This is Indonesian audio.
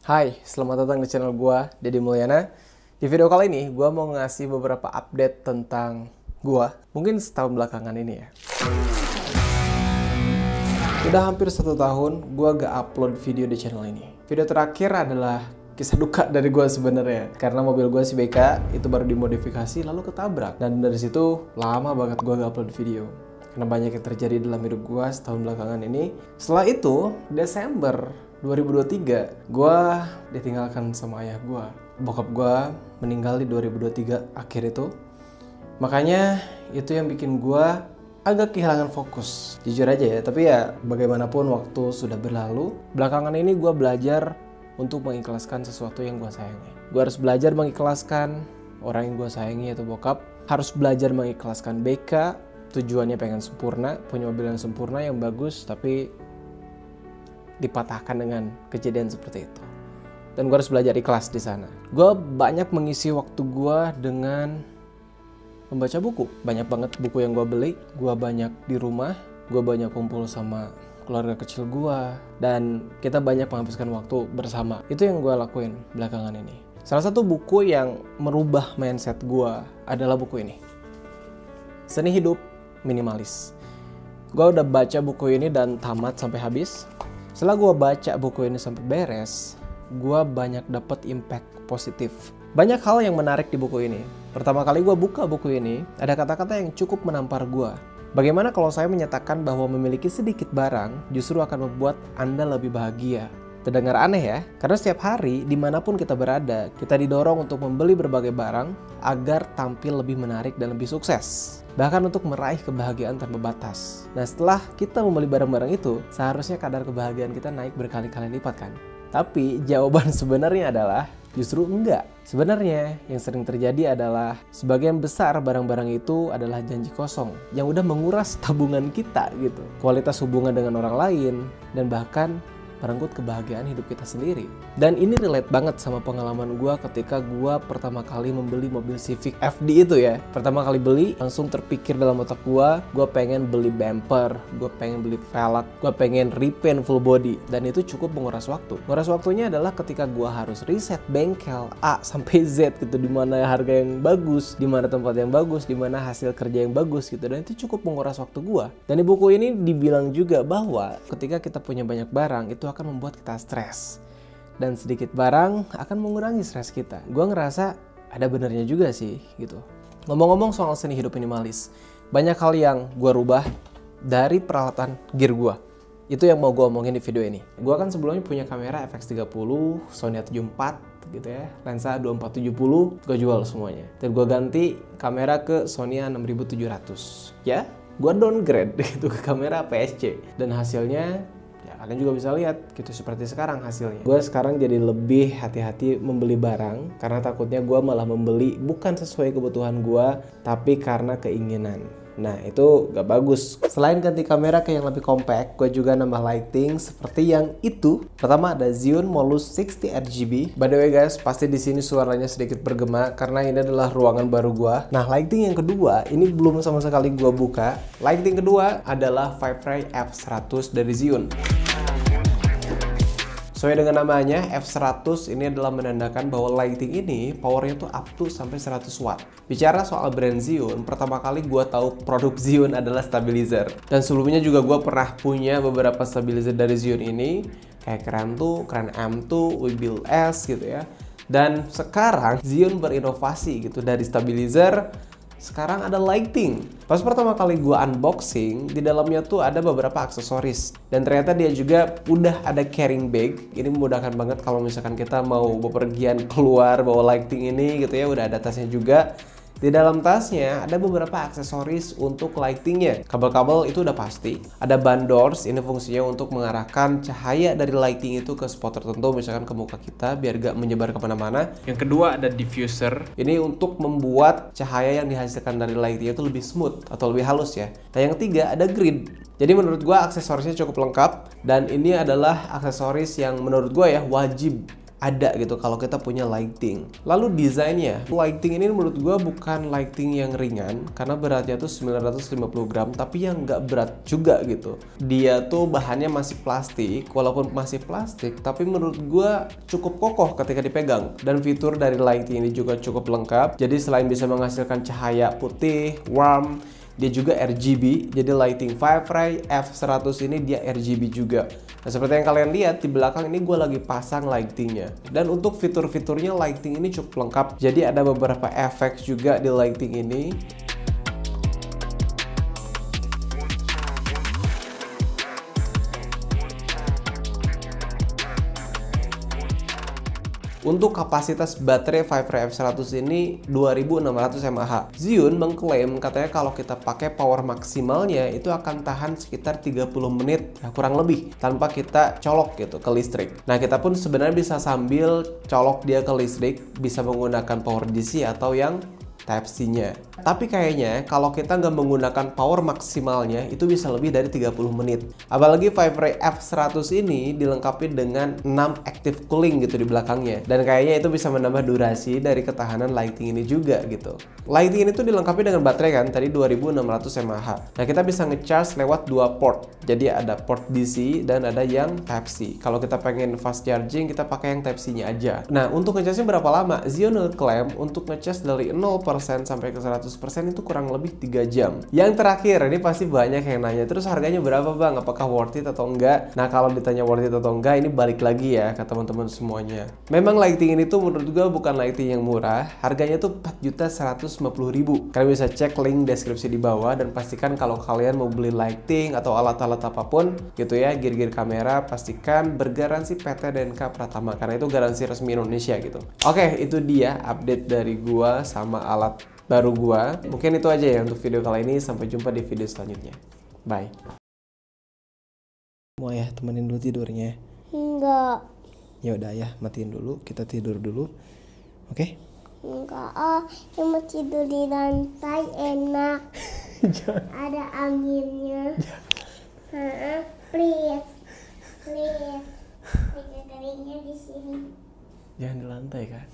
Hai, selamat datang di channel gua, Deddy Mulyana. Di video kali ini, gua mau ngasih beberapa update tentang gua, mungkin setahun belakangan ini ya. Udah hampir 1 tahun, gua gak upload video di channel ini. Video terakhir adalah kisah duka dari gua sebenarnya, karena mobil gua si BK itu baru dimodifikasi lalu ketabrak. Dan dari situ lama banget gua gak upload video. Karena banyak yang terjadi dalam hidup gua setahun belakangan ini. Setelah itu, Desember 2023, gue ditinggalkan sama ayah gue. Bokap gue meninggal di 2023 akhir itu. Makanya itu yang bikin gue agak kehilangan fokus. Jujur aja ya, tapi ya bagaimanapun waktu sudah berlalu. Belakangan ini gue belajar untuk mengikhlaskan sesuatu yang gue sayangi. Gue harus belajar mengikhlaskan orang yang gue sayangi, yaitu bokap. Harus belajar mengikhlaskan BK, tujuannya pengen sempurna, punya mobil yang sempurna, yang bagus, tapi dipatahkan dengan kejadian seperti itu. Dan gue harus belajar ikhlas di sana. Gue banyak mengisi waktu gue dengan membaca buku. Banyak banget buku yang gue beli. Gue banyak di rumah. Gue banyak kumpul sama keluarga kecil gue. Dan kita banyak menghabiskan waktu bersama. Itu yang gue lakuin belakangan ini. Salah satu buku yang merubah mindset gue adalah buku ini. Seni Hidup Minimalis. Gue udah baca buku ini dan tamat sampai habis. Setelah gue baca buku ini sampai beres, gue banyak dapet impact positif. Banyak hal yang menarik di buku ini. Pertama kali gue buka buku ini, ada kata-kata yang cukup menampar gue. Bagaimana kalau saya menyatakan bahwa memiliki sedikit barang justru akan membuat Anda lebih bahagia? Terdengar aneh ya, karena setiap hari dimanapun kita berada, kita didorong untuk membeli berbagai barang agar tampil lebih menarik dan lebih sukses. Bahkan untuk meraih kebahagiaan tanpa batas. Nah, setelah kita membeli barang-barang itu, seharusnya kadar kebahagiaan kita naik berkali-kali lipat kan? Tapi jawaban sebenarnya adalah justru enggak. Sebenarnya yang sering terjadi adalah sebagian besar barang-barang itu adalah janji kosong yang udah menguras tabungan kita gitu. Kualitas hubungan dengan orang lain dan bahkan merenggut kebahagiaan hidup kita sendiri. Dan ini relate banget sama pengalaman gue ketika gue pertama kali membeli mobil Civic FD itu ya. Pertama kali beli, langsung terpikir dalam otak gue pengen beli bumper, gue pengen beli velg, gue pengen repaint full body. Dan itu cukup menguras waktu. Menguras waktunya adalah ketika gue harus riset bengkel A sampai Z gitu, di mana harga yang bagus, di mana tempat yang bagus, di mana hasil kerja yang bagus gitu. Dan itu cukup menguras waktu gue. Dan di buku ini dibilang juga bahwa ketika kita punya banyak barang, itu akan membuat kita stres. Dan sedikit barang akan mengurangi stres kita. Gue ngerasa ada benernya juga sih gitu. Ngomong-ngomong soal seni hidup minimalis, banyak hal yang gue rubah dari peralatan gear gue. Itu yang mau gue omongin di video ini. Gue kan sebelumnya punya kamera FX30, Sony A74 gitu ya, lensa 2470, gue jual semuanya. Dan gue ganti kamera ke Sony A6700. Ya, gue downgrade gitu ke kamera APS-C. Dan hasilnya kalian juga bisa lihat gitu seperti sekarang hasilnya. Gue sekarang jadi lebih hati-hati membeli barang karena takutnya gue malah membeli bukan sesuai kebutuhan gue, tapi karena keinginan. Nah itu gak bagus. Selain ganti kamera ke yang lebih compact, gue juga nambah lighting seperti yang itu. Pertama ada Zhiyun Molus 60 RGB. By the way guys, pasti di sini suaranya sedikit bergema karena ini adalah ruangan baru gue. Nah lighting yang kedua, ini belum sama sekali gue buka. Lighting kedua adalah Vibe F100 dari Zhiyun. Sesuai dengan namanya, F100 ini adalah menandakan bahwa lighting ini powernya tuh up to sampai 100 watt. Bicara soal brand Zhiyun, pertama kali gue tahu produk Zhiyun adalah stabilizer. Dan sebelumnya juga gue pernah punya beberapa stabilizer dari Zhiyun ini, kayak Kren 2, Kren M2, Webuild S gitu ya. Dan sekarang Zhiyun berinovasi gitu, dari stabilizer sekarang ada lighting. Pas pertama kali gue unboxing, di dalamnya tuh ada beberapa aksesoris. Dan ternyata dia juga udah ada carrying bag. Ini memudahkan banget kalau misalkan kita mau bepergian keluar bawa lighting ini gitu ya. Udah ada tasnya juga. Di dalam tasnya ada beberapa aksesoris untuk lightingnya. Kabel-kabel itu udah pasti. Ada band doors, ini fungsinya untuk mengarahkan cahaya dari lighting itu ke spot tertentu, misalkan ke muka kita biar gak menyebar kemana-mana. Yang kedua ada diffuser. Ini untuk membuat cahaya yang dihasilkan dari lighting itu lebih smooth atau lebih halus ya. Dan yang ketiga ada grid. Jadi menurut gua aksesorisnya cukup lengkap dan ini adalah aksesoris yang menurut gua ya wajib ada gitu kalau kita punya lighting. Lalu desainnya, lighting ini menurut gue bukan lighting yang ringan karena beratnya tuh 950 gram, tapi yang nggak berat juga gitu. Dia tuh bahannya masih plastik, walaupun masih plastik, tapi menurut gue cukup kokoh ketika dipegang. Dan fitur dari lighting ini juga cukup lengkap. Jadi selain bisa menghasilkan cahaya putih, warm, dia juga RGB, jadi lighting Firefly F100 ini dia RGB juga. Nah, seperti yang kalian lihat di belakang ini gue lagi pasang lightingnya. Dan untuk fitur-fiturnya lighting ini cukup lengkap. Jadi ada beberapa efek juga di lighting ini. Untuk kapasitas baterai Firefly F100 ini 2600 mAh. Zhiyun mengklaim katanya kalau kita pakai power maksimalnya itu akan tahan sekitar 30 menit ya, kurang lebih tanpa kita colok gitu ke listrik. Nah, kita pun sebenarnya bisa sambil colok dia ke listrik, bisa menggunakan power DC atau yang Type-C-nya. Tapi kayaknya kalau kita nggak menggunakan power maksimalnya itu bisa lebih dari 30 menit. Apalagi Firefly F100 ini dilengkapi dengan 6 active cooling gitu di belakangnya. Dan kayaknya itu bisa menambah durasi dari ketahanan lighting ini juga gitu. Lighting ini tuh dilengkapi dengan baterai kan, tadi 2600 mAh. Nah, kita bisa ngecharge lewat 2 port. Jadi ada port DC dan ada yang Type-C. Kalau kita pengen fast charging, kita pakai yang Type-C-nya aja. Nah, untuk ngecharge-nya berapa lama? Zhiyun ngeklaim untuk ngecharge dari 0% sampai ke 100% itu kurang lebih 3 jam. Yang terakhir, ini pasti banyak yang nanya, terus harganya berapa bang? Apakah worth it atau enggak? Nah, kalau ditanya worth it atau enggak, ini balik lagi ya ke teman-teman semuanya. Memang lighting ini tuh menurut gue bukan lighting yang murah. Harganya tuh 4.150.000. Kalian bisa cek link deskripsi di bawah dan pastikan kalau kalian mau beli lighting atau alat-alat apapun gitu ya, gear-gear kamera, pastikan bergaransi PT DNK Pratama karena itu garansi resmi Indonesia gitu. Oke, itu dia update dari gua sama alat baru gua. Mungkin itu aja ya untuk video kali ini. Sampai jumpa di video selanjutnya. Bye. Mau ya temenin dulu tidurnya? Enggak. Ya udah ya, matiin dulu. Kita tidur dulu. Oke? Enggak, yang mau tidur di lantai enak. Ada anginnya. Please. Please. Keringnya di sini. Jangan di lantai kan?